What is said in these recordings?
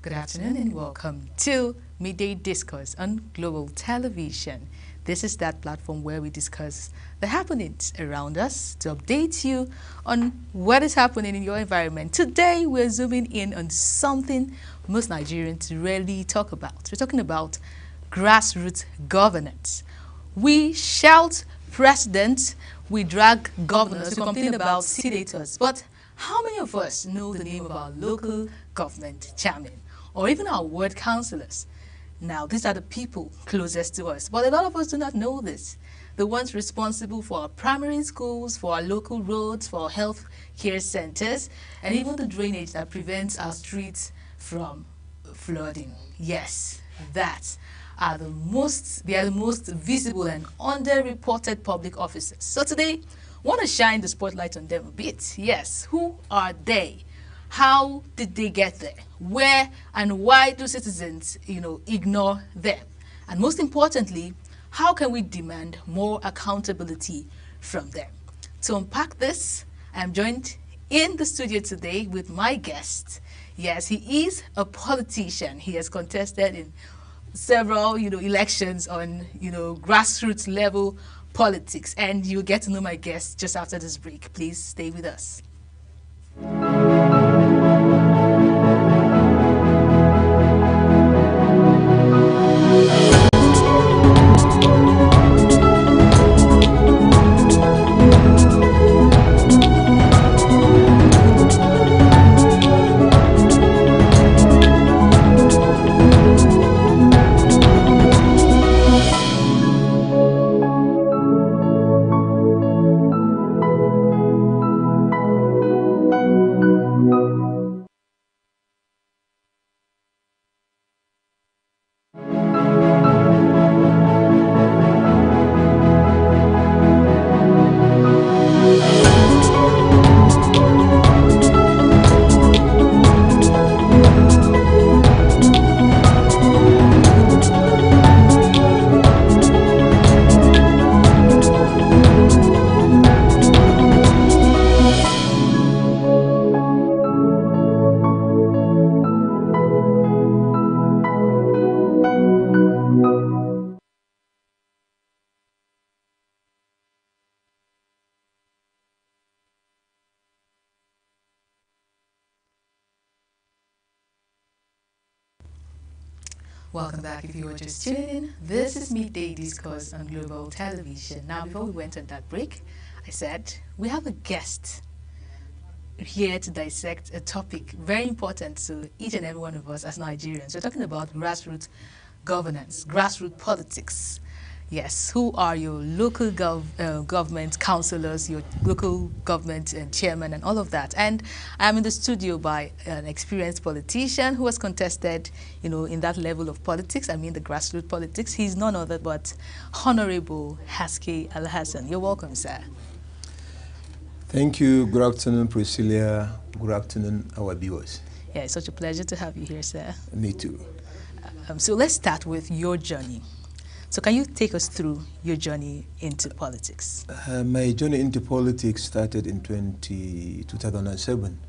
Good afternoon and welcome to Midday Discourse on Global Television. This is that platform where we discuss the happenings around us to update you on what is happening in your environment. Today, we're zooming in on something most Nigerians rarely talk about. We're talking about grassroots governance. We shout president, we drag governors, we complain about senators, but how many of us know the name of our local government chairman or even our ward councillors? Now, these are the people closest to us, but a lot of us do not know this. The ones responsible for our primary schools, for our local roads, for our health care centers, and even the drainage that prevents our streets from flooding. Yes, they are the most visible and underreported public officers. So today, I want to shine the spotlight on them a bit. Yes, who are they? How did they get there? Where and why do citizens, ignore them? And most importantly, how can we demand more accountability from them? To unpack this, I'm joined in the studio today with my guest. Yes, he is a politician. He has contested in several, elections on, grassroots level politics. And you'll get to know my guest just after this break. Please stay with us. Welcome back if you were just tuning in. This is Midday Discourse on Global Television. Now, before we went on that break, I said we have a guest here to dissect a topic very important to each and every one of us as Nigerians. We're talking about grassroots governance, grassroots politics. Yes, who are your local government councillors, your local government chairman, and all of that. And I'm in the studio by an experienced politician who has contested, in that level of politics. I mean, the grassroots politics. He's none other but Honorable Haske Al-Hassan. You're welcome, sir. Thank you. Good afternoon, Priscilla. Good afternoon, our viewers. Yeah, it's such a pleasure to have you here, sir. Me too. So let's start with your journey. So can you take us through your journey into politics? My journey into politics started in 2007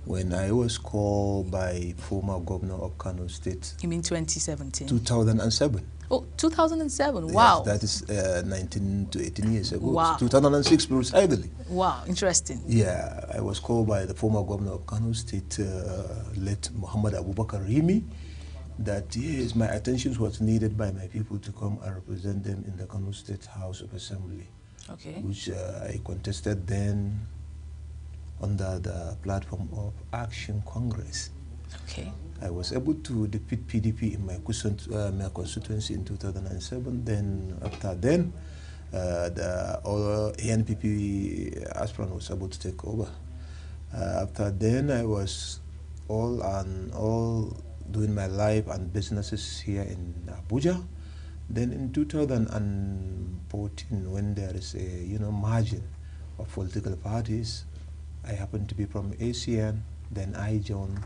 when I was called by former governor of Kano State. You mean 2017? 2007. Oh, 2007. Wow. Yes, that is 19 to 18 years ago. Wow. 2006 precisely. Wow, interesting. Yeah, I was called by the former governor of Kano State, late Muhammad Abubakar Rimi, that yes, my attention was needed by my people to come and represent them in the Kano State House of Assembly, okay, which I contested then under the platform of Action Congress. Okay. I was able to defeat PDP in my constituency in 2007. Then after then, the other ANPP aspirant was able to take over. After then, I was all doing my life and businesses here in Abuja. Then in 2014, when there is a margin of political parties, I happened to be from ACN. Then I joined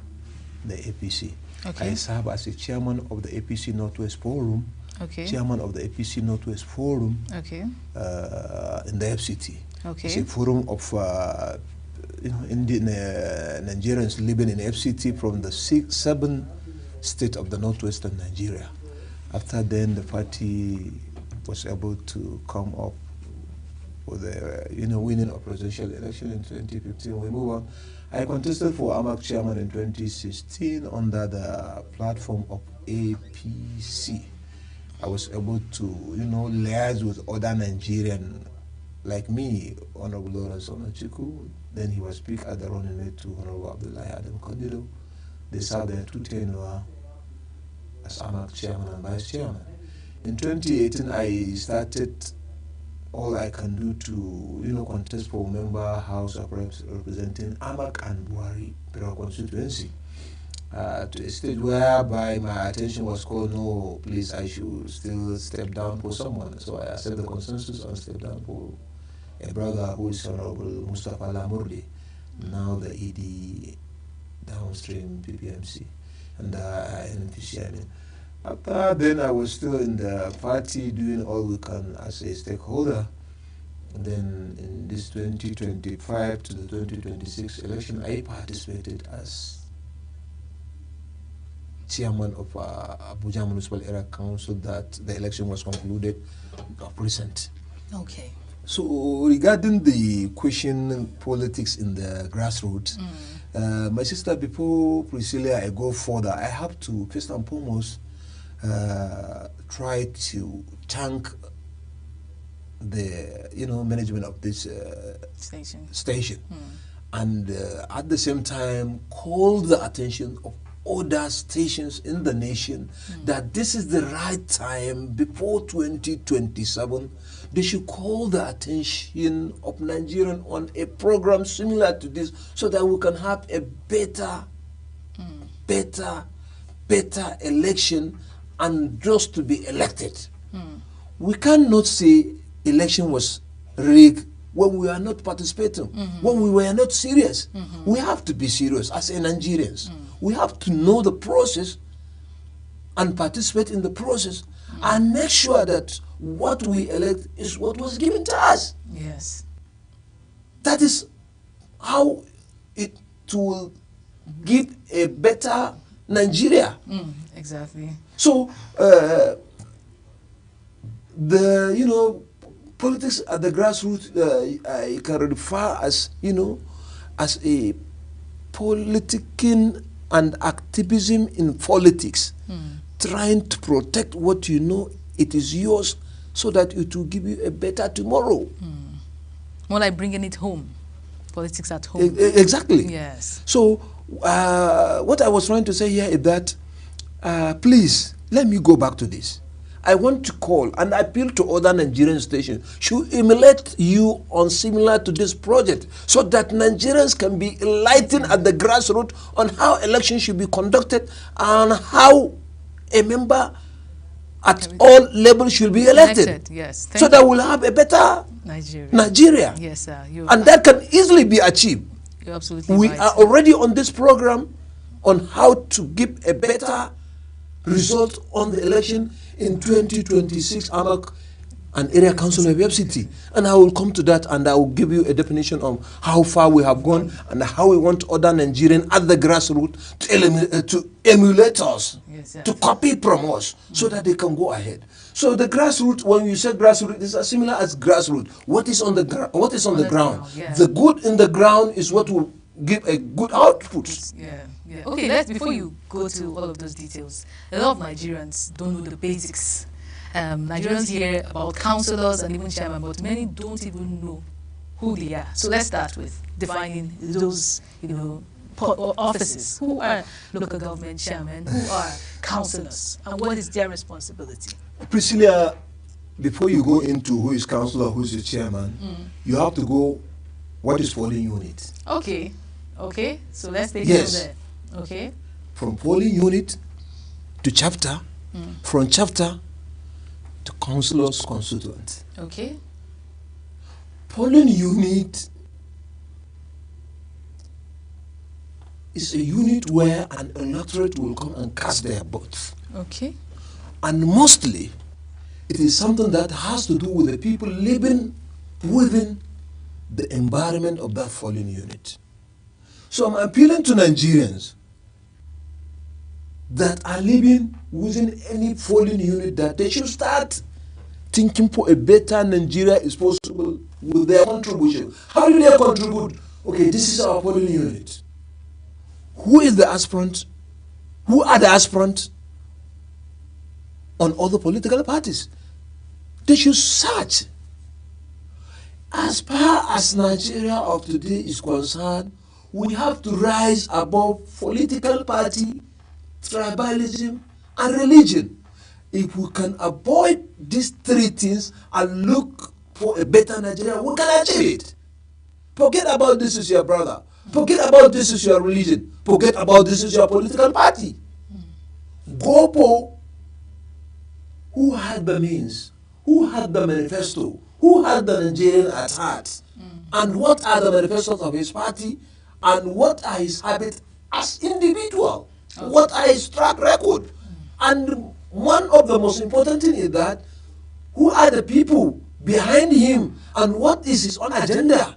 the APC. Okay. I serve as a chairman of the APC Northwest Forum, okay, chairman of the APC Northwest Forum, okay, in the FCT. Okay. It's a forum of Indian Nigerians living in FCT from the seven state of the northwestern Nigeria. After then, the party was able to come up with a winning of presidential election in 2015. We move on. I contested for AMAC chairman in 2016 under the platform of APC. I was able to, liaise with other Nigerian like me, Honorable Lawrence Onochiku. Then he was Speaker at the running mate to Honorable Abdullahi Adam Kondido. They served their 2 tenure as AMAC chairman and vice chairman. In 2018, I started all I can do to, contest for member House of Reps representing AMAC and Buhari constituency. To a stage whereby my attention was called, no, please, I should still step down for someone. So I accepted the consensus and stepped down for a brother who is Honorable Mustafa Lamurdi, now the ED downstream PPMC and NPC. After then, I was still in the party doing all we can as a stakeholder. And then in this 2025 to the 2026 election, I participated as chairman of Abuja Municipal Area Council that the election was concluded of recent. Okay. So regarding the question politics in the grassroots, my sister, before Priscilla, I go further, I have to first and foremost try to thank the management of this station. And at the same time call the attention of other stations in the nation that this is the right time before 2027. They should call the attention of Nigerians on a program similar to this so that we can have a better election and just to be elected. We cannot say election was rigged when we are not participating, when we were not serious. We have to be serious as Nigerians. We have to know the process and participate in the process and make sure that what we elect is what was given to us. Yes. That is how it will give a better Nigeria. Exactly. So, politics at the grassroots, I can refer as, as a politicking and activism in politics, trying to protect what it is yours so that it will give you a better tomorrow. More like bringing it home, politics at home. Exactly. Yes. So what I was trying to say here is that, please, let me go back to this. I want to call and appeal to other Nigerian stations should emulate you on similar to this project so that Nigerians can be enlightened at the grassroots on how elections should be conducted and how a member at all levels should be elected. Yes. So that we'll have a better Nigeria. Yes, sir. And that can easily be achieved. You're absolutely We right. are already on this program on how to give a better result on the election in 2026 AMAC and Area Council of FCT. And I will come to that and I will give you a definition of how far we have gone and how we want other Nigerians at the grassroots to emulate us, to copy from us so that they can go ahead. So the grassroots, when you say grassroots, is as similar as grassroots. What is on the ground? Yeah. The good in the ground is what will give a good output. Yeah. Okay, before you go to all of those details, a lot of Nigerians don't know the basics. Nigerians hear about councillors and even chairman, but many don't even know who they are. So let's start with defining those, offices. Who are local government chairmen? Who are councillors? And what is their responsibility? Priscilla, before you go into who is councillor, who is the chairman, you have to go, what is polling unit? Okay. So let's take it from there. Okay. From polling unit to chapter, from chapter to councillors constituent. Okay. Polling unit is a unit where an electorate will come and cast their votes. Okay. And mostly, it is something that has to do with the people living within the environment of that polling unit. So I'm appealing to Nigerians that are living within any polling unit that they should start thinking for a better Nigeria is possible with their contribution. How do they contribute? Okay, this is our polling unit. Who is the aspirant? Who are the aspirants on other political parties? They should search. As far as Nigeria of today is concerned, we have to rise above political party, tribalism, and religion. If we can avoid these three things and look for a better Nigeria, we can achieve it. Forget about this is your brother. Forget about this is your religion. Forget about this is your political party. Go for who had the means, who had the manifesto, who had the Nigerian at heart, and what are the manifestos of his party, and what are his habits as individual, what are his track record. And one of the most important thing is that who are the people behind him and what is his own agenda.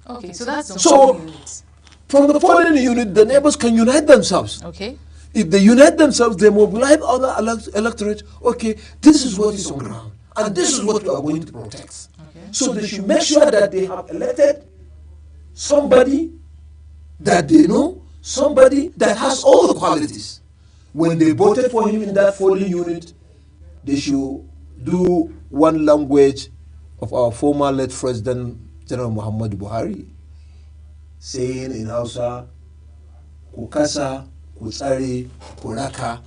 Okay, so that's the So, polling units. from the polling unit, the neighbors can unite themselves. Okay. If they unite themselves, they mobilize other electorate. Okay, this is what is on ground, and this is what we are going to protect. Okay. So they should make sure that they have elected somebody that they know, somebody that has all the qualities. When they voted for him in that polling unit, they should do one language of our former late President General Muhammadu Buhari, saying in Hausa, Kukasa, Kutsari, Kuraka,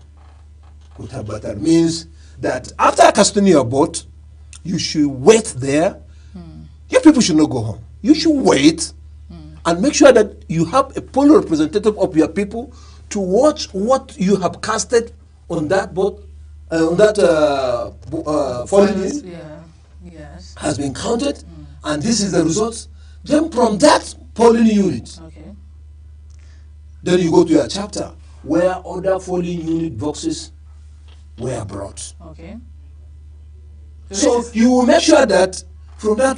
Kutabatar, means that after casting your vote, you should wait there. You people should not go home. You should wait and make sure that you have a poll representative of your people to watch what you have casted on that vote, on that polling unit Yeah. Yes. has been counted, and this is the result. Then from that polling unit, Okay. then you go to your chapter where other polling unit boxes were brought. Okay. So you will make sure that from that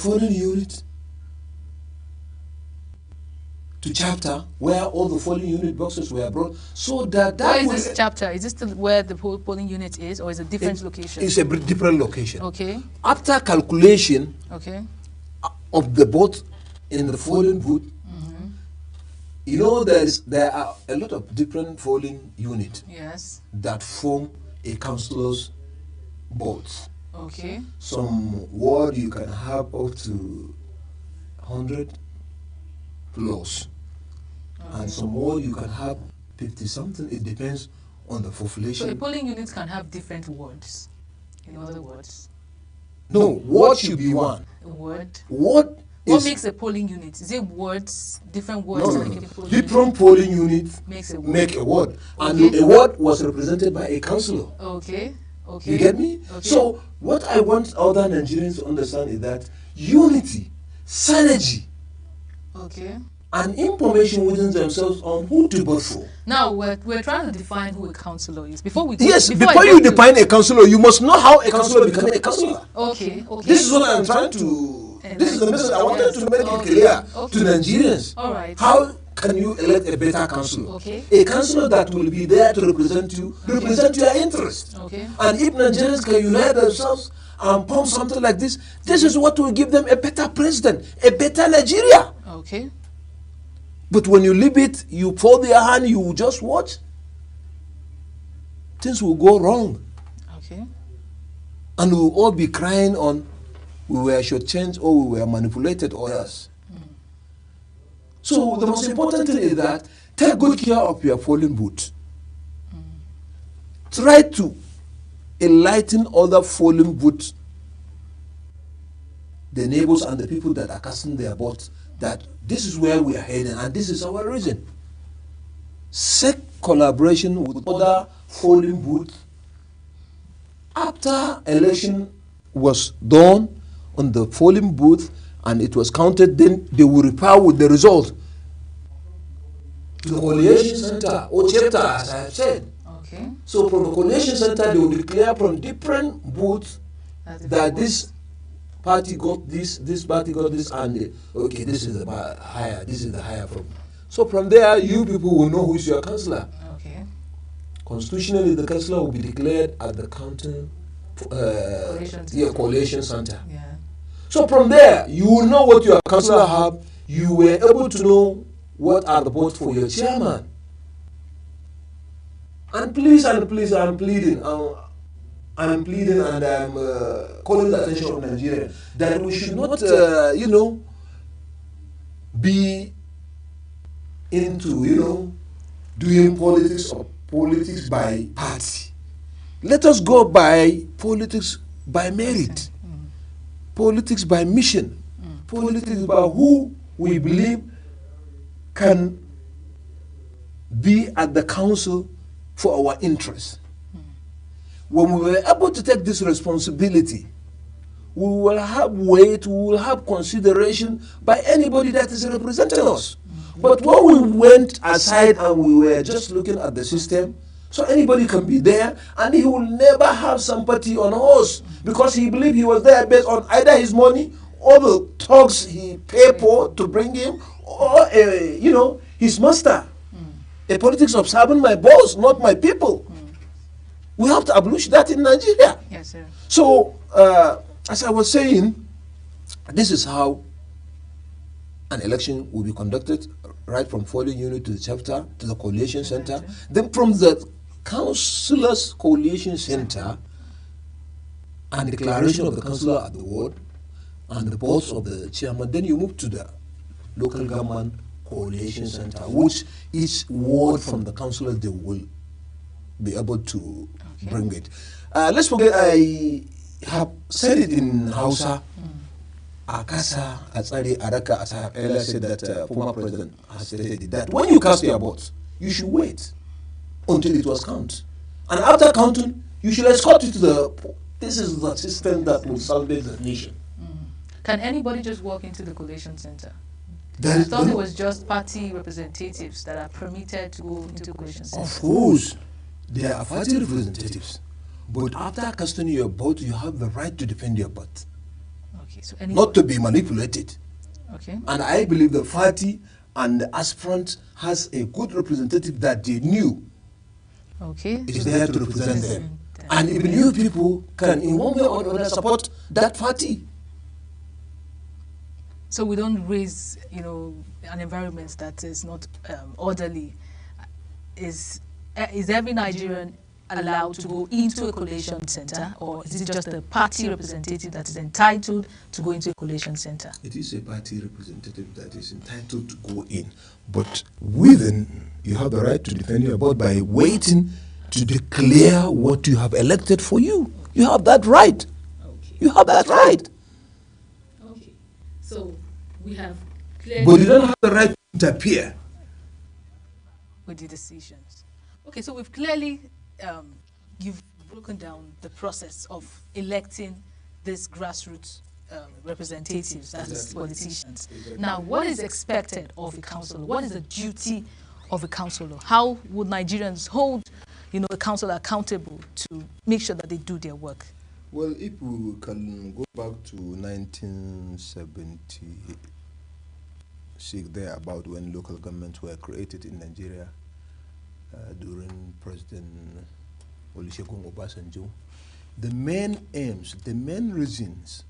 polling unit to chapter where all the polling unit boxes were brought, so that that Where is will, this chapter? Is this still where the polling unit is, or is it a different location? it's a different location. Okay. After calculation Okay. of the vote in the polling booth, you know there are a lot of different polling units Yes. that form a councillor's vote. Okay. Some ward you can have up to 100 plus, and some ward you can have 50 something. It depends on the So a population. polling unit can have different wards. In other words, No, ward should be one. a ward. Ward What is makes a polling unit? Is it wards, different no, wards no, that no. make a polling Different unit? polling units Makes a ward. make a ward, and Okay. a ward was represented by a councillor. Okay. Okay. You get me? Okay. So what I want other Nigerians to understand is that unity, synergy, Okay. and information within themselves on who to vote for. Now we're trying to define who a councillor is. Before we go, Yes, I before go you to- define a councillor, you must know how a councillor becomes a councillor. Okay. Okay. This is what I'm trying to. This is the message I wanted to make it clear to Nigerians. All right. How can you elect a better councillor? Okay. A councillor that will be there to represent you, represent your interest. Okay. And if Nigerians can unite themselves and form something like this, this is what will give them a better president, a better Nigeria. Okay. But when you leave it, you fold your hand, you just watch, things will go wrong. Okay. And we'll all be crying on, we were shortchanged or we were manipulated or else. So the most important thing is that take good care of your polling booth. Try to enlighten other polling booths, the neighbors and the people that are casting their votes, that this is where we are heading and this is our reason. Seek collaboration with other polling booths. After election was done on the polling booth and it was counted, then they will reply with the result to the collation center or chapter, as I have said. Okay. So from the collation center, they will declare from different booths that this party got this party got this, and okay, this is the higher, this is the higher from. So from there, you people will know who is your councillor. Okay. Constitutionally, the councillor will be declared at the counting collation center. Yeah. So from there, you will know what your councillor have. You were able to know what are the votes for your chairman. And please, I'm pleading. I'm pleading and I'm calling the attention of Nigeria that we should not, be into, doing politics by party. Let us go by politics by merit, politics by mission, politics by who we believe can be at the council for our interests. When we were able to take this responsibility, we will have weight, we will have consideration by anybody that is representing us. But when we went aside and we were just looking at the system, so anybody can be there and he will never have sympathy on us because he believed he was there based on either his money or the talks he paid for to bring him or, his master. A politics of serving my boss, not my people. We have to abolish that in Nigeria. Yes, sir. So, as I was saying, this is how an election will be conducted, right from polling unit to the chapter to the coalition center. Then from the councillors coalition center and declaration of the councillor at the ward and the boss of the chairman, then you move to the local government coalition center, which each ward from the councillors they will be able to bring it. Let's forget, I have said it in Hausa. Akasa, Atsari, Araka, as I have earlier said that former president has stated that when you cast your votes, you should wait until it was counted. And after counting, you should escort it to the... This is the system that will salvage the nation. Can anybody just walk into the collation center? I thought it was just party representatives that are permitted to go into the collation center. Of course, there are party representatives. But after casting your vote, you have the right to defend your vote. Okay, so not to be manipulated. Okay. And I believe the party and the aspirant has a good representative that they knew is there to represent them. And even you people can in one way or another support that party. So we don't raise, an environment that is not orderly. Is every Nigerian allowed to go into a collation center, or is it just a party representative that is entitled to go into a collation center? It is a party representative that is entitled to go in, but within you have the right to defend your vote by waiting to declare what you have elected for you. You have that right. Okay. You have that right. Okay. So we have clearly... But you don't have the right to interfere with the decisions. Okay, so we've clearly... you've broken down the process of electing these grassroots representatives, that is politicians. Exactly. Now, what is expected of a councillor? What is the duty of a councillor? How would Nigerians hold, a councillor accountable to make sure that they do their work? Well, if we can go back to 1976, there about when local governments were created in Nigeria, during President Olusegun Obasanjo, the main aims, the main reasons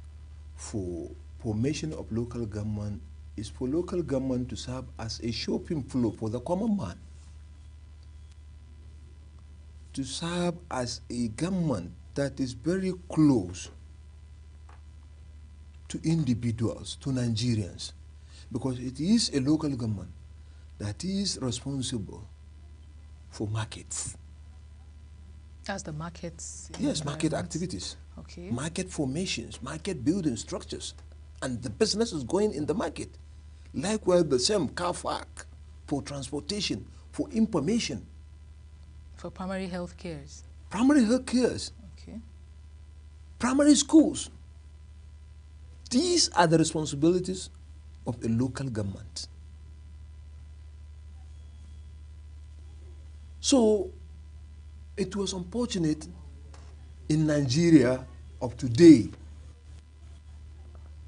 for formation of local government is for local government to serve as a shopping floor for the common man, to serve as a government that is very close to individuals, to Nigerians, because it is a local government that is responsible for markets. That's the markets? Yes, market activities. Okay. Market formations, market building structures, and the business is going in the market. Likewise, the same car park for transportation, for information. For primary health cares? Primary health cares. Okay. Primary schools. These are the responsibilities of a local government. So, it was unfortunate in Nigeria of today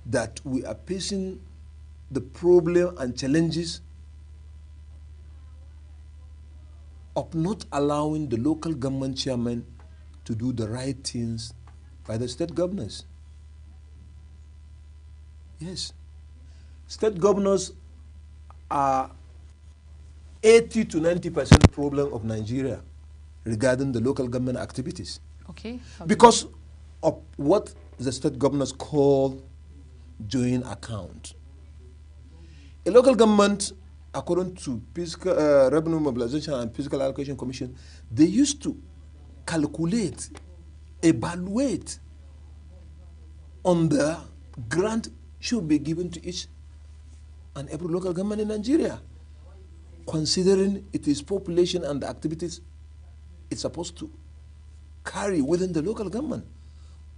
that we are facing the problem and challenges of not allowing the local government chairman to do the right things by the state governors. Yes. State governors are 80 to 90% problem of Nigeria regarding the local government activities. Okay. Because of what the state governors call joint account. A local government, according to fiscal, Revenue Mobilization and Fiscal Allocation Commission, they used to calculate, evaluate on the grant should be given to each and every local government in Nigeria, considering its population and the activities it's supposed to carry within the local government.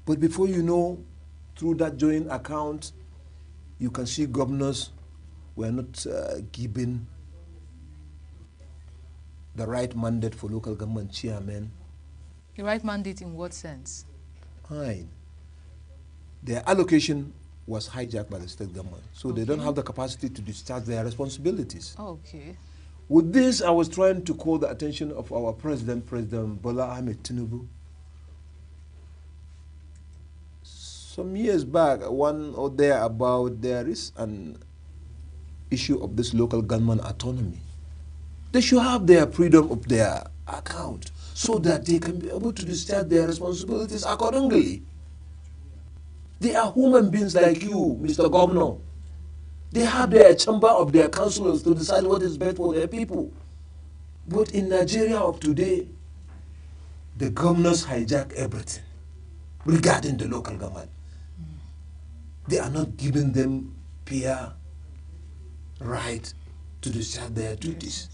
But before you know, through that joint account, you can see governors were not given the right mandate for local government chairmen. The right mandate in what sense? Fine. Their allocation was hijacked by the state government, so they don't have the capacity to discharge their responsibilities. Okay. With this, I was trying to call the attention of our president, President Bola Ahmed Tinubu. Some years back, one or there about there is an issue of this local government autonomy. They should have their freedom of their account so that they can be able to discharge their responsibilities accordingly. They are human beings like you, Mr. Governor. They have their chamber of their councillors to decide what is best for their people. But in Nigeria of today, the governors hijack everything regarding the local government. They are not giving them fair right to discharge their duties.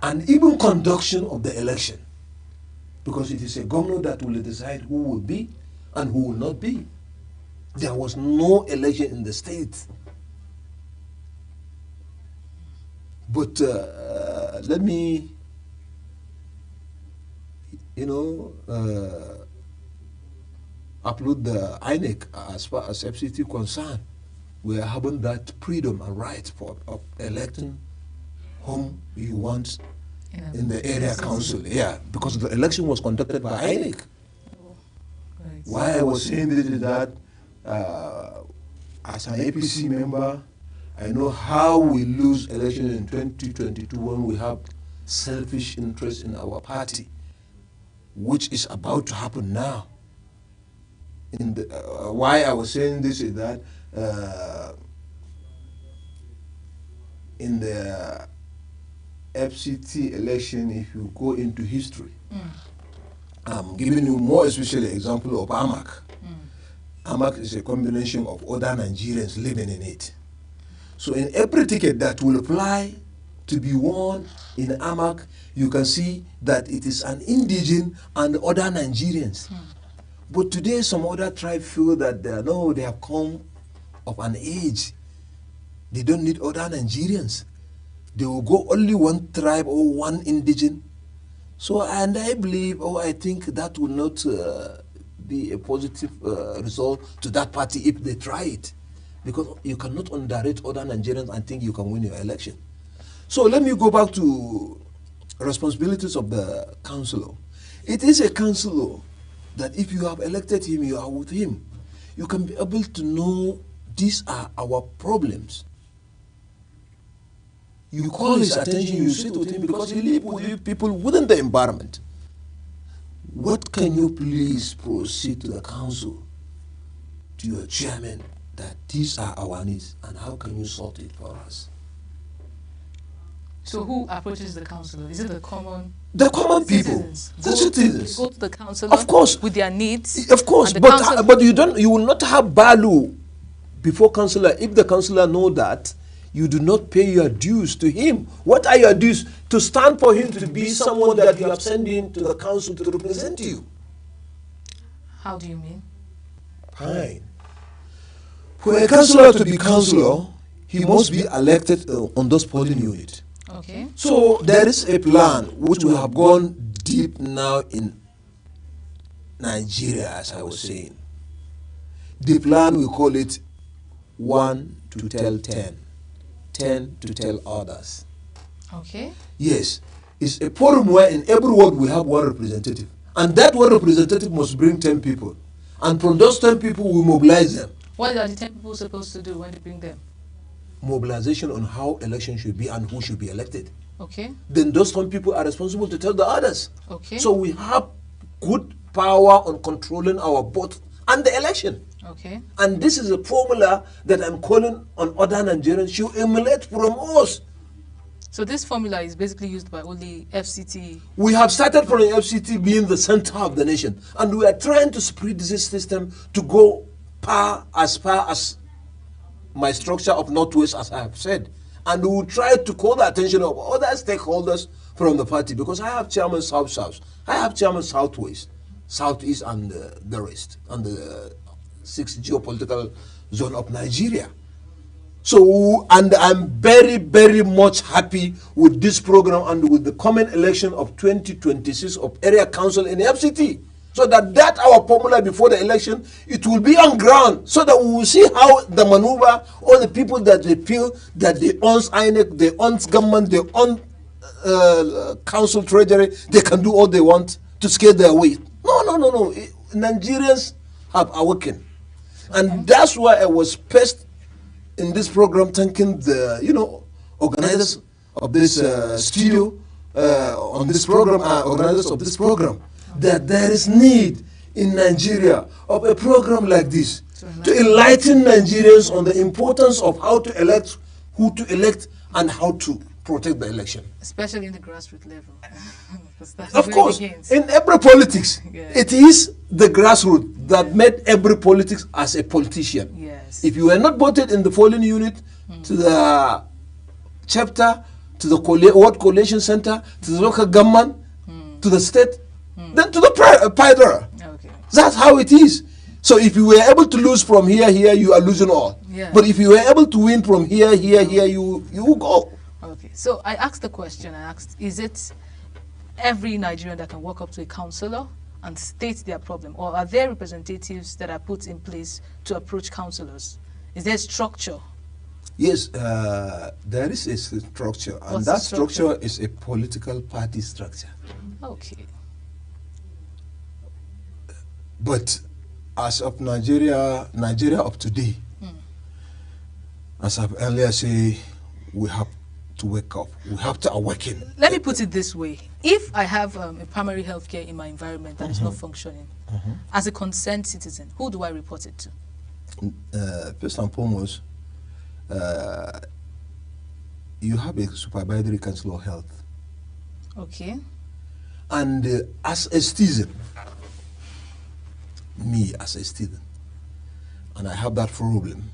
And even conduction of the election, because it is a governor that will decide who will be and who will not be. There was no election in the state. But let me, upload the INEC as far as FCT concerned. We are having that freedom and right of electing whom you want in the area council. Yeah, because the election was conducted by INEC. Right. Why I was saying this is that as an APC member, I know how we lose election in 2022 when we have selfish interest in our party, which is about to happen now. In the, why I was saying this is that in the FCT election, if you go into history, I'm giving you more especially example of AMAC. AMAC is a combination of other Nigerians living in it. So in every ticket that will apply to be won in AMAC, you can see that it is an indigene and other Nigerians. But today some other tribe feel that they have come of an age. They don't need other Nigerians. They will go only one tribe or one indigene. So, and I believe, I think that will not be a positive result to that party if they try it. Because you cannot underrate other Nigerians and think you can win your election. So let me go back to responsibilities of the councillor. It is a councillor that if you have elected him, you are with him. You can be able to know these are our problems. You call his attention, you sit with him because he lives with you people within the environment. What can you please proceed to the council, to your chairman, that these are our needs and how can you sort it for us? So who approaches the councillor? Is it the common people, the citizens? Go to the councillor, of course, with their needs. Of course, but you will not have value before councillor if the councillor know that you do not pay your dues to him. What are your dues? To stand for him to be someone that you have sent in to the council to represent you. How do you mean? Fine. For a councillor to be councillor, he must be elected on those polling unit. Okay. So there is a plan which we have gone deep now in Nigeria, as I was saying. The plan, we call it 1 to tell 10. 10 to tell others. Okay. Yes. is a forum where in every ward we have one representative. And that one representative must bring 10 people. And from those 10 people, we mobilize them. What are the 10 people supposed to do when they bring them? Mobilization on how election should be and who should be elected. Okay. Then those 10 people are responsible to tell the others. Okay. So we have good power on controlling our vote and the election. Okay. And this is a formula that I'm calling on other Nigerians to emulate from us. So this formula is basically used by only FCT. We have started from the FCT being the center of the nation, and we are trying to spread this system to go far as my structure of Northwest, as I have said. And we will try to call the attention of other stakeholders from the party, because I have chairman South-South, I have chairman Southwest, Southeast, and the rest, and the 6th geopolitical zone of Nigeria. So, and I'm very, very much happy with this program and with the coming election of 2026 of area council in FCT. So that our formula before the election, it will be on ground, so that we will see how the maneuver, all the people that they feel that they own INEC, they own government, they own council treasury, they can do all they want to scare their way. No. Nigerians have awakened. And that's why I was first in this program thanking the organizers of this studio on this program, organizers of this program, that there is need in Nigeria of a program like this to enlighten Nigerians on the importance of how to elect, who to elect, and how to protect the election. Especially in the grassroots level. Of course, in every politics, it is the grassroots that made every politics as a politician. Yes. If you were not voted in the polling unit, to the chapter, to the ward coalition center, to the local government, to the state, then to the Pidra. Okay. That's how it is. So if you were able to lose from here, you are losing all. Yeah. But if you were able to win from here, you will go. Okay. So I asked the question, is it every Nigerian that can walk up to a councillor and state their problem, or are there representatives that are put in place to approach councillors? Is there structure? Yes, there is a structure, and that structure is a political party structure. Okay. But as of Nigeria of today, as I've earlier said, we have to wake up. We have to awaken. Let me put it this way. If I have a primary health care in my environment that is not functioning, as a concerned citizen, who do I report it to? First and foremost, you have a supervisory council of health. Okay. And as a citizen, me as a student, and I have that problem,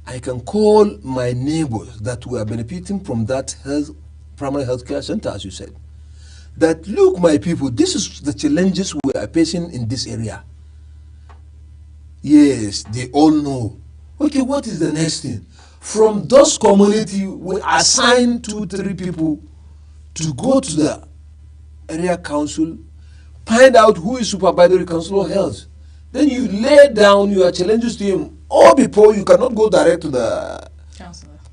I can call my neighbors that were benefiting from that primary health care center, as you said, that look, my people, this is the challenges we are facing in this area. Yes, they all know. Okay, what is the next thing? From those community, we assign 2-3 people to go to the area council, find out who is supervisory council of health. Then you lay down your challenges to him, or before you cannot go direct to the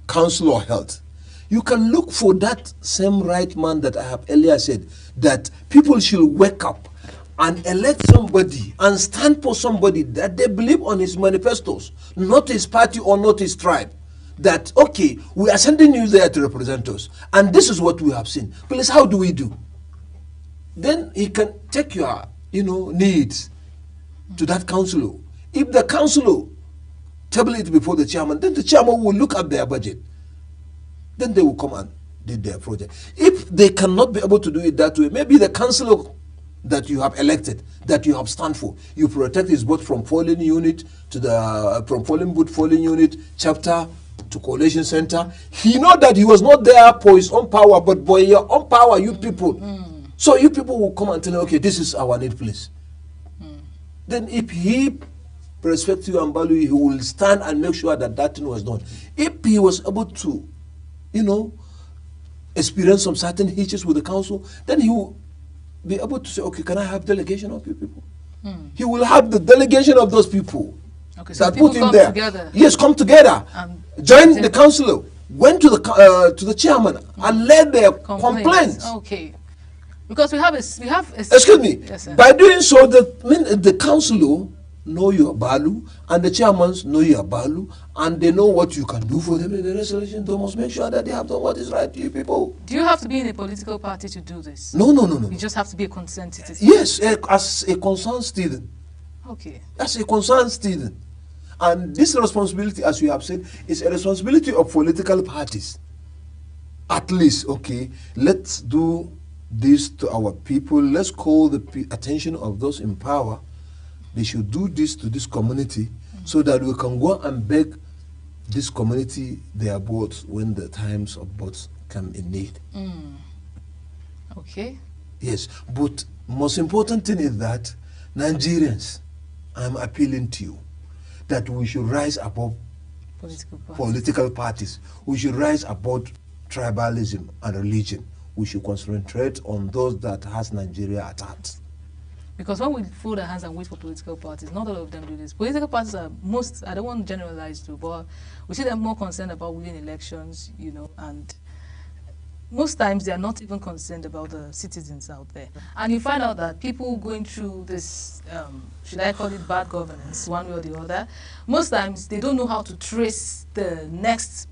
council of health. You can look for that same right man that I have earlier said, that people should wake up and elect somebody and stand for somebody that they believe on his manifestos, not his party or not his tribe. That, okay, we are sending you there to represent us, and this is what we have seen. Please, how do we do? Then he can take your, needs to that councillor. If the councillor table it before the chairman, then the chairman will look at their budget. Then they will come and do their project. If they cannot be able to do it that way, maybe the councillor that you have elected, that you have stand for, you protect his vote from polling unit to the from polling booth, polling unit, chapter to coalition center. He know that he was not there for his own power, but for your own power, you people. So you people will come and tell him, okay, this is our need, please. Then if he respects you and value you, he will stand and make sure that that thing was done. If he was able to, experience some certain hitches with the council, then he will be able to say, okay, can I have delegation of you people? He will have the delegation of those people. Okay, so that people put him come there. Together. Yes, come together. Join the council. went to the chairman and led their complaints. Okay. Because we have a excuse me. Yes, sir. By doing so, the council know your value, and the chairmans know your value, and they know what you can do for them in the resolution. They must make sure that they have done what is right to you people. Do you have to be in a political party to do this? No. You just have to be a concerned citizen. Yes, as a concerned student. Okay. As a concerned student. And this responsibility, as you have said, is a responsibility of political parties. At least, okay, let's do this to our people. Let's call the attention of those in power. They should do this to this community so that we can go and beg this community their votes when the times of votes come in need. Okay. Yes, but most important thing is that Nigerians, I'm appealing to you that we should rise above political parties. We should rise above tribalism and religion. We should concentrate on those that has Nigeria at heart. Because when we fold our hands and wait for political parties, not all of them do this. Political parties are most, I don't want to generalize too, but we see them more concerned about winning elections, you know, and most times they are not even concerned about the citizens out there. And you find out that people going through this, should I call it bad governance, one way or the other, most times they don't know how to trace the next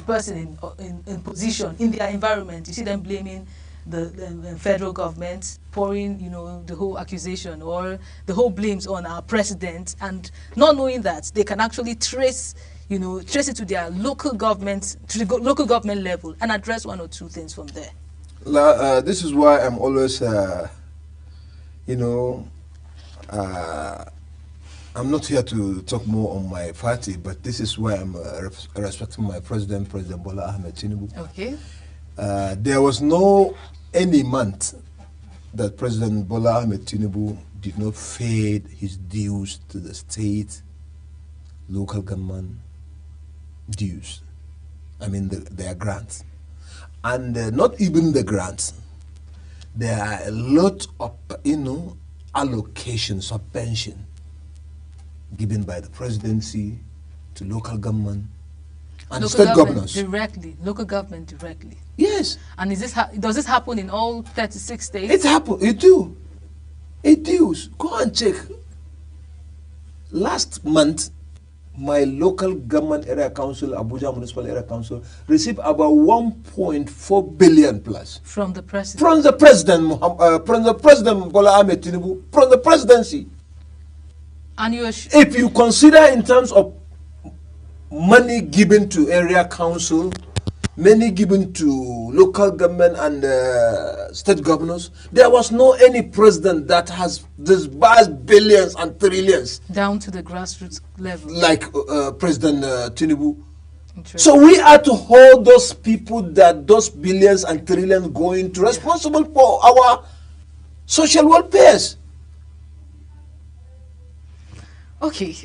person in position in their environment. You see them blaming the federal government, pouring, you know, the whole accusation or the whole blames on our president, and not knowing that they can actually trace, you know, trace it to their local government, to the local government level, and address one or two things from there. This is why I'm always, you know, I'm not here to talk more on my party, but this is why I'm respecting my President Bola Ahmed Tinubu. Okay. There was no any month that President Bola Ahmed Tinubu did not pay his dues to the state, local government dues. I mean their grants. And not even the grants. There are a lot of, you know, allocations of pension given by the presidency to local government and Local state government governors. directly, local government directly. Yes. And is this does this happen in all 36 states? It happens. It do. It does. Go and check. Last month, my local government area council, Abuja Municipal Area Council, received about 1.4 billion plus From the president. from the president Bola Ahmed Tinubu, from the presidency. And you are If you consider in terms of money given to area council, money given to local government and state governors, there was no any president that has disbursed billions and trillions down to the grassroots level. like President Tinubu. Interesting. So we are to hold those people that those billions and trillions going to responsible for our social welfare. Okay,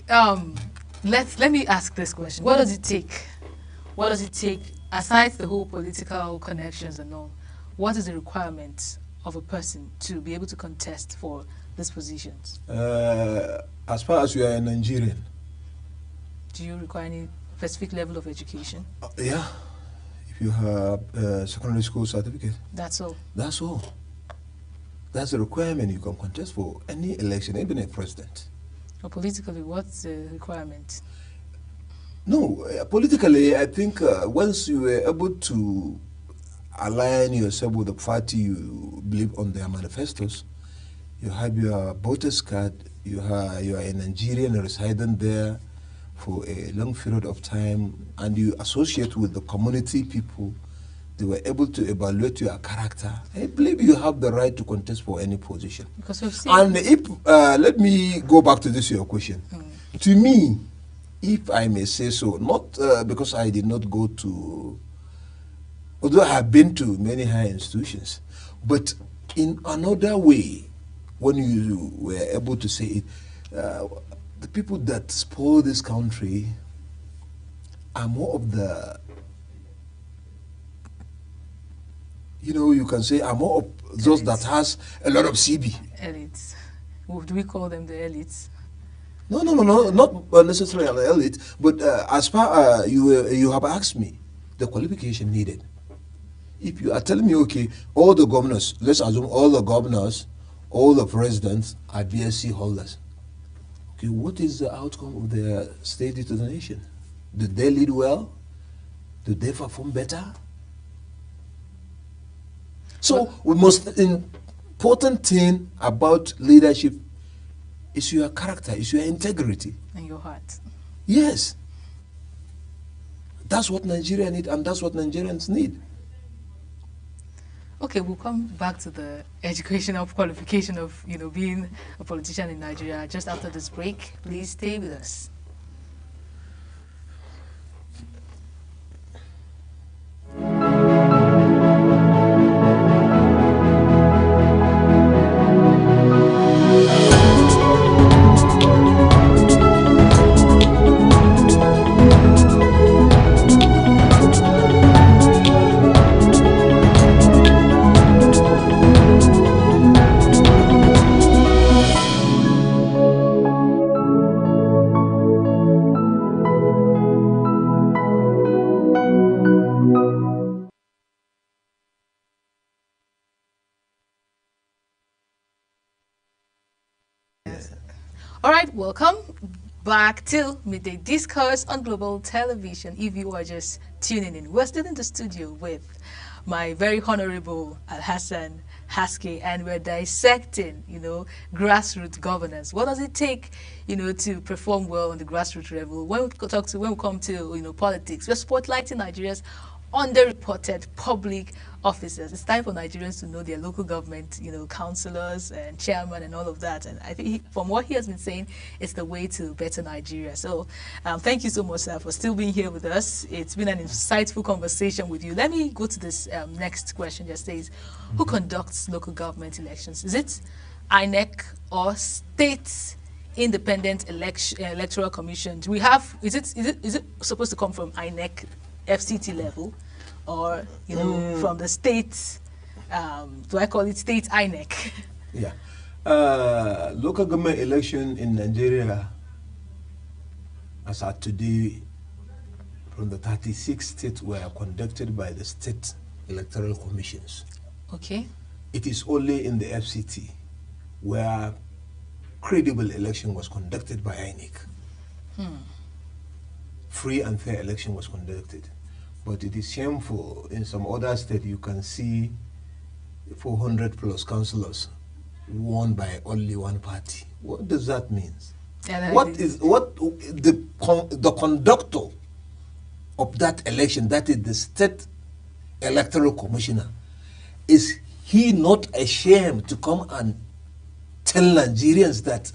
let me ask this question. What does it take? What does it take, aside the whole political connections and all, what is the requirement of a person to be able to contest for these positions? As far as you are a Nigerian. Do you require any specific level of education? Yeah, if you have a secondary school certificate. That's all? That's all. That's a requirement. You can contest for any election, even a president. Or politically, what's the requirement? No, politically, I think once you were able to align yourself with the party you believe on their manifestos, you have your voters card, you are a Nigerian residing there for a long period of time, and you associate with the community people, they were able to evaluate your character. I believe you have the right to contest for any position. Because we've seen. And if, let me go back to this your question. To me, if I may say so, not because I did not go to, although I have been to many higher institutions, but in another way, when you were able to say it, the people that spoil this country are more of the, you know, you can say are more of those that has a lot of CB. Elites. Would we call them the elites? No, not necessarily an elite, but as far as you have asked me, the qualification needed. If you are telling me, okay, all the governors, let's assume all the governors, all the presidents are BSc holders. Okay, what is the outcome of their state to the nation? Did they lead well? Did they perform better? So the most important thing about leadership is your character, is your integrity. And your heart. Yes. That's what Nigeria needs, and that's what Nigerians need. Okay, we'll come back to the educational qualification of, being a politician in Nigeria just after this break. Please stay with us. All right, welcome back to Midday Discourse on Global Television. If you are just tuning in, we're still in the studio with my very honorable Al-Hassan Haske, and we're dissecting, grassroots governance. What does it take, to perform well on the grassroots level? When we come to, politics, we're spotlighting Nigeria's underreported public officers. It's time for Nigerians to know their local government, councillors and chairman and all of that. And I think from what he has been saying, it's the way to better Nigeria. So thank you so much, sir, for still being here with us. It's been an insightful conversation with you. Let me go to this next question. Just says, who conducts local government elections? Is it INEC or state independent electoral commission? Do we have? Is it supposed to come from INEC FCT level, or from the state? Do I call it state INEC? Yeah, local government election in Nigeria, as at today, from the 36 states were conducted by the state electoral commissions. Okay. It is only in the FCT where credible election was conducted by INEC. Free and fair election was conducted. But it is shameful, in some other states you can see 400 plus councillors won by only one party. What does that mean? What the conductor of that election, that is the state electoral commissioner, is he not ashamed to come and tell Nigerians that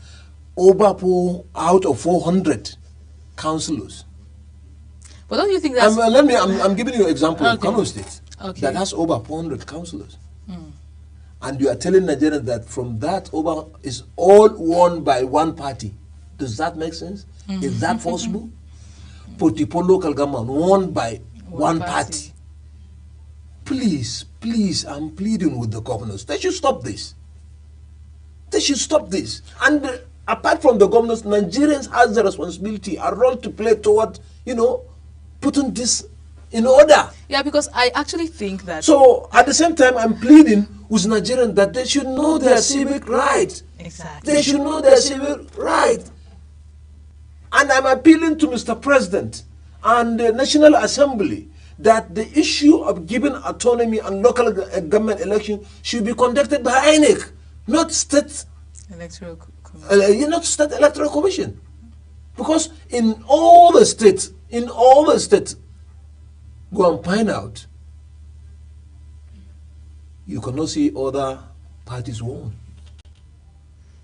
over out of 400 councillors? But don't you think that's... I'm giving you an example of Okay. Kano State Okay. that has over 400 councillors. And you are telling Nigerians that from that over is all won by one party. Does that make sense? Is that possible? Potipo local government won by one party. Please, I'm pleading with the governors. They should stop this. They should stop this. And apart from the governors, Nigerians has the responsibility, a role to play toward, putting this in order. Yeah, because I actually think that... So, at the same time, I'm pleading with Nigerians that they should know their civic rights. Exactly. They should know their civic rights. And I'm appealing to Mr. President and the National Assembly that the issue of giving autonomy and local government election should be conducted by INEC, not state Electoral Commission. not state electoral commission. Because in all the states, go and find out, you cannot see other parties won.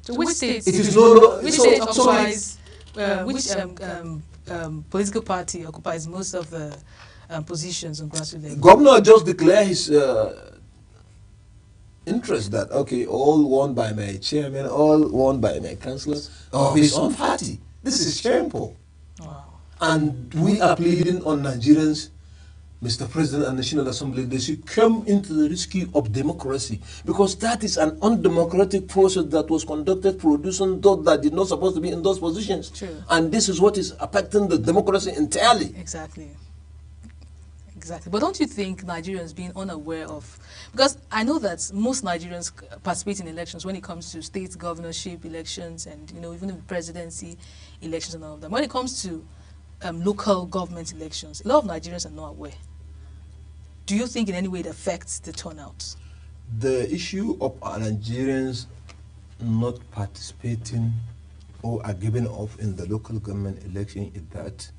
So which states? It is no. Which So, state so occupies? Which political party occupies most of the positions on grassroots level? Governor just declared his interest that okay, all won by my chairman, all won by my councillors of his own party. This is shameful. Wow. And we are pleading on Nigerians, Mr. President and National Assembly, they should come into the rescue of democracy, because that is an undemocratic process that was conducted, producing those that did not supposed to be in those positions. True. And this is what is affecting the democracy entirely. Exactly. Exactly. But don't you think Nigerians being unaware of, because I know that most Nigerians participate in elections when it comes to state governorship elections and, even the presidency elections and all of that. When it comes to local government elections, a lot of Nigerians are not aware. Do you think in any way it affects the turnout? The issue of Nigerians not participating or are giving up in the local government election is that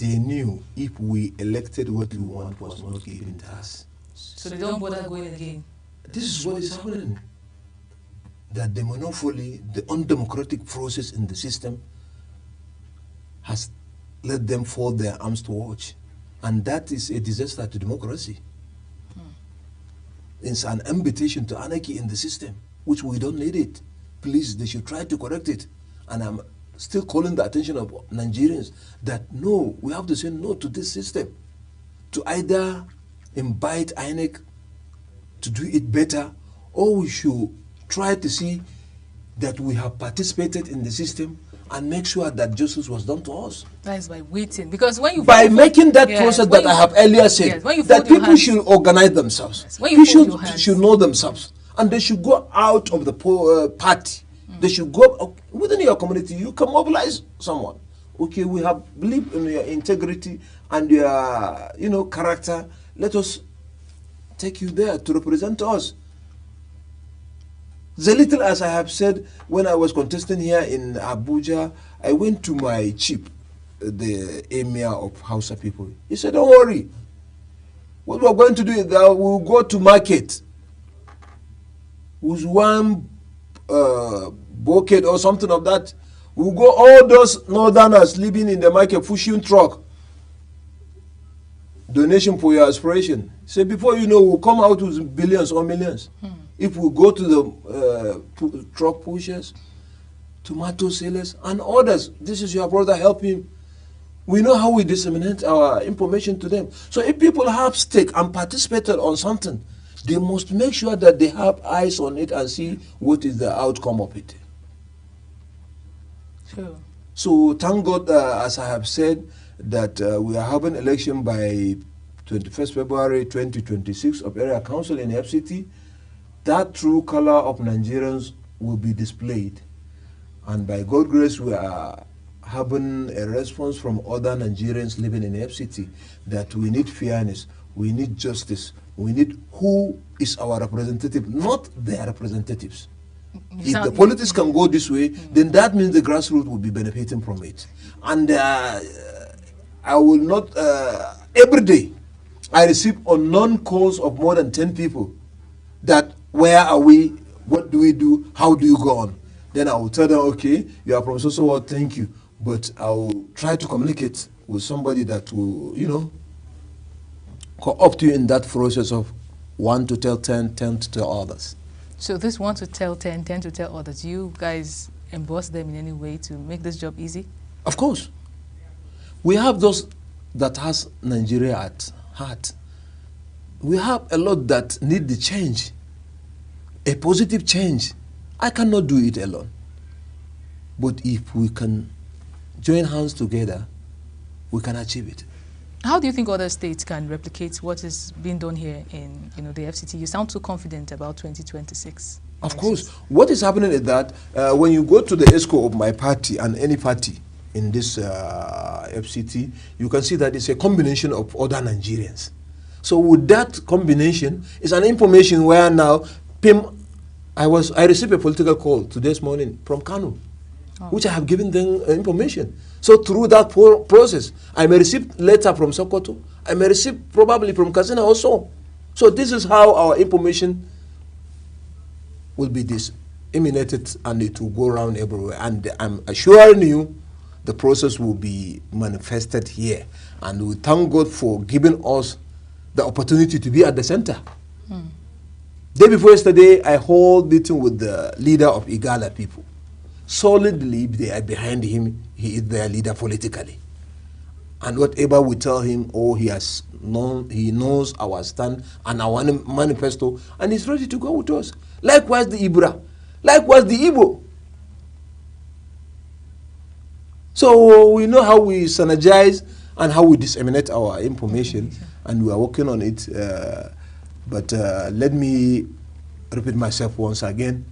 they knew if we elected what we want was not given to us. So they don't bother going again. This is what is happening. That the monopoly, the undemocratic process in the system has let them fold their arms to watch. And that is a disaster to democracy. It's an invitation to anarchy in the system, which we don't need it. Please, they should try to correct it. And I'm still calling the attention of Nigerians that no, we have to say no to this system. To either invite INEC to do it better, or we should try to see that we have participated in the system and make sure that justice was done to us. That is by waiting. Because when you by making that process that I have earlier said, that people should organize themselves. Yes. People should know themselves. And they should go out of the party. They should go within your community. You can mobilize someone. Okay, we have believed in your integrity and your character. Let us take you there to represent us. The little as I have said, when I was contesting here in Abuja, I went to my chief, the emir of Hausa people. He said, don't worry. What we're going to do is that we'll go to market with one bucket or something of that. We'll go all those northerners living in the market, pushing truck. Donation for your aspiration. So before you know, we'll come out with billions or millions. If we go to the truck pushers, tomato sellers, and others, this is your brother, help him. We know how we disseminate our information to them. So if people have stake and participated on something, they must make sure that they have eyes on it and see what is the outcome of it. Sure. So thank God, as I have said, that we are having election by 21st February 2026 of area council in FCT. That true color of Nigerians will be displayed. And by God's grace, we are having a response from other Nigerians living in FCT that we need fairness, we need justice, we need who is our representative, not their representatives. If the politics can go this way, then that means the grassroots will be benefiting from it. And I will not, every day, I receive unknown calls of more than 10 people that where are we, what do we do, how do you go on? Then I will tell them, okay, you are from so thank you. But I will try to communicate with somebody that will, co-opt you in that process of 1 to tell 10, 10 to tell others. So this 1 to tell 10, 10 to tell others, you guys emboss them in any way to make this job easy? Of course. We have those that has Nigeria at heart. We have a lot that need the change, a positive change. I cannot do it alone. But if we can join hands together, we can achieve it. How do you think other states can replicate what is being done here in the FCT? You sound so confident about 2026. Of course. What is happening is that when you go to the ESCO of my party and any party in this FCT, you can see that it's a combination of other Nigerians. So with that combination, it's an information where now I received a political call this morning from Kano, which I have given them information. So through that process, I may receive letter from Sokoto, I may receive probably from Katsina also. So this is how our information will be disseminated and it will go around everywhere. And I'm assuring you, the process will be manifested here. And we thank God for giving us the opportunity to be at the center. Day before yesterday, I hold meeting with the leader of Igala people. Solidly, they are behind him. He is their leader politically. And whatever we tell him, he knows our stand and our manifesto, and he's ready to go with us. Likewise the Ibra, likewise the Igbo. So we know how we synergize and how we disseminate our information. and we are working on it. But let me repeat myself once again.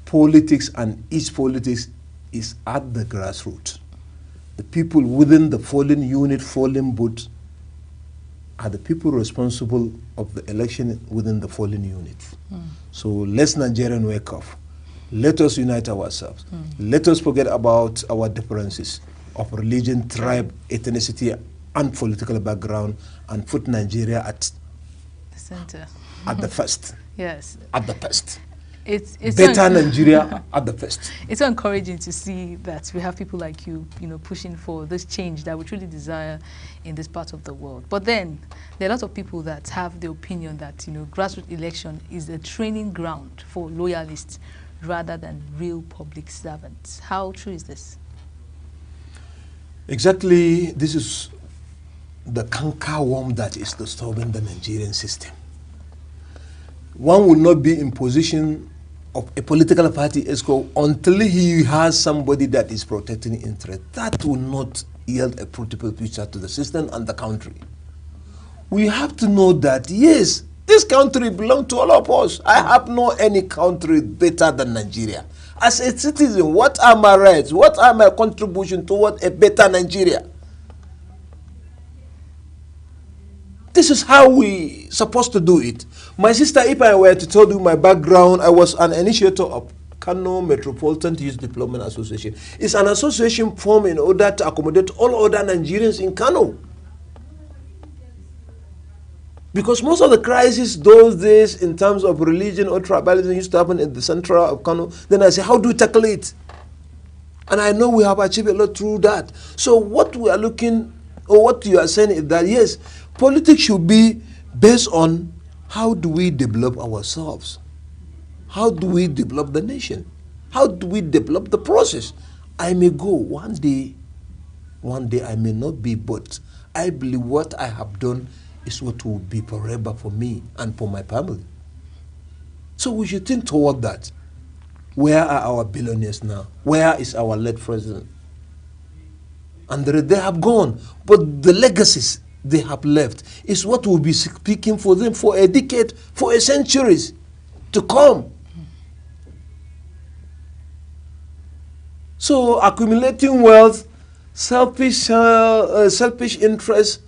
Politics and its politics is at the grassroots. The people within the polling unit, polling booth, are the people responsible of the election within the polling unit. So let's Nigerians wake up. Let us unite ourselves. Let us forget about our differences of religion, tribe, ethnicity, and political background, and put Nigeria at the center. At the first. Yes. At the first. It's better Nigeria at the first. It's so encouraging to see that we have people like you, pushing for this change that we truly desire in this part of the world. But then there are a lot of people that have the opinion that grassroots election is a training ground for loyalists rather than real public servants. How true is this? Exactly, this is the canker worm that is disturbing the Nigerian system. One will not be in position of a political party ESCO until he has somebody that is protecting interest. That will not yield a fruitful future to the system and the country. We have to know that, yes, this country belongs to all of us. I have no any country better than Nigeria. As a citizen, what are my rights? What are my contribution toward a better Nigeria? This is how we supposed to do it. My sister, if I were to tell you my background, I was an initiator of Kano Metropolitan Youth Development Association. It's an association formed in order to accommodate all other Nigerians in Kano. Because most of the crises those days in terms of religion or tribalism used to happen in the central of Kano. Then I say, how do we tackle it? And I know we have achieved a lot through that. So what we are looking, or what you are saying is that, yes, politics should be based on how do we develop ourselves? How do we develop the nation? How do we develop the process? I may go one day I may not be, but I believe what I have done is what will be forever for me and for my family. So we should think toward that. Where are our billionaires now? Where is our late president? And they have gone, but the legacies they have left is what will be speaking for them for a decade, for a centuries to come. So accumulating wealth, selfish interest,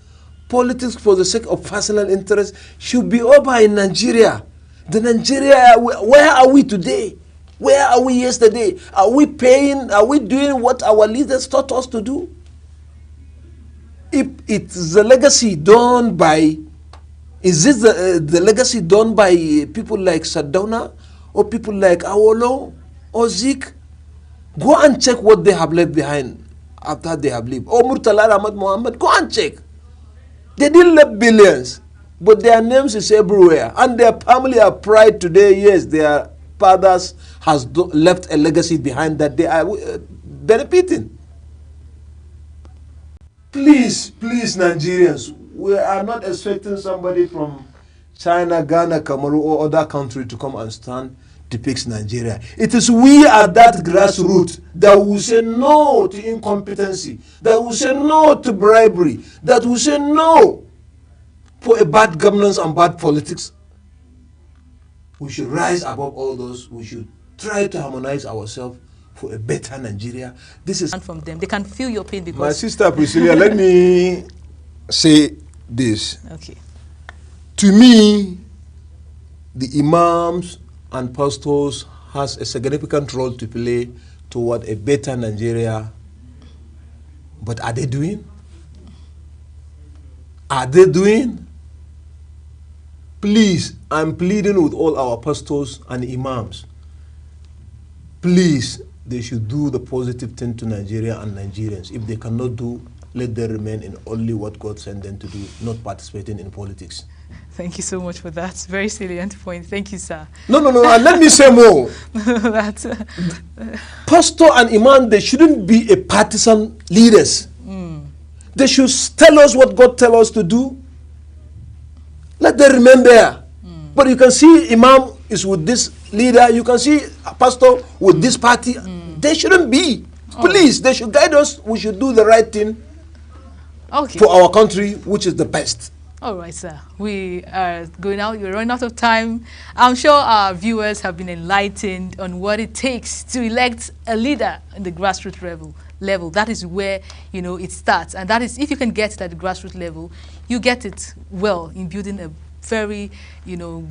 politics for the sake of personal interest should be over in Nigeria. The Nigeria, where are we today? Where are we yesterday? Are we paying, are we doing what our leaders taught us to do? If it's the legacy done by, is this the legacy done by people like Sardauna or people like Awolo or Zik? Go and check what they have left behind after they have lived. Or Murtala Ahmad Muhammad, go and check. They didn't leave billions, but their names is everywhere. And their family are pride today. Yes, their fathers has left a legacy behind that they are benefiting. Please, Nigerians, we are not expecting somebody from China, Ghana, Cameroon, or other country to come and stand to fix Nigeria. It is we at that grassroots that will say no to incompetency, that will say no to bribery, that will say no for a bad governance and bad politics. We should rise above all those. We should try to harmonize ourselves for a better Nigeria. This is from them. They can feel your pain because... My sister Priscilla, let me say this. Okay. To me, the imams and pastors has a significant role to play toward a better Nigeria. But are they doing? Are they doing? Please, I'm pleading with all our pastors and imams. Please, they should do the positive thing to Nigeria and Nigerians. If they cannot do, let them remain in only what God sent them to do, not participating in politics. Thank you so much for that. Very salient point. Thank you, sir. No. Let me say more. That's Pastor and imam, they shouldn't be a partisan leaders. They should tell us what God tells us to do. Let them remain there. But you can see imam is with this leader. You can see a pastor with this party. They shouldn't be. Please, they should guide us. We should do the right thing for our country, which is the best. All right, sir. We are going out. We're running out of time. I'm sure our viewers have been enlightened on what it takes to elect a leader in the grassroots level. That is where, it starts. And that is, if you can get it at the grassroots level, you get it well in building a very,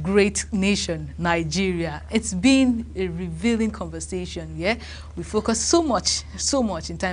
great nation, Nigeria. It's been a revealing conversation, yeah? We focus so much in time.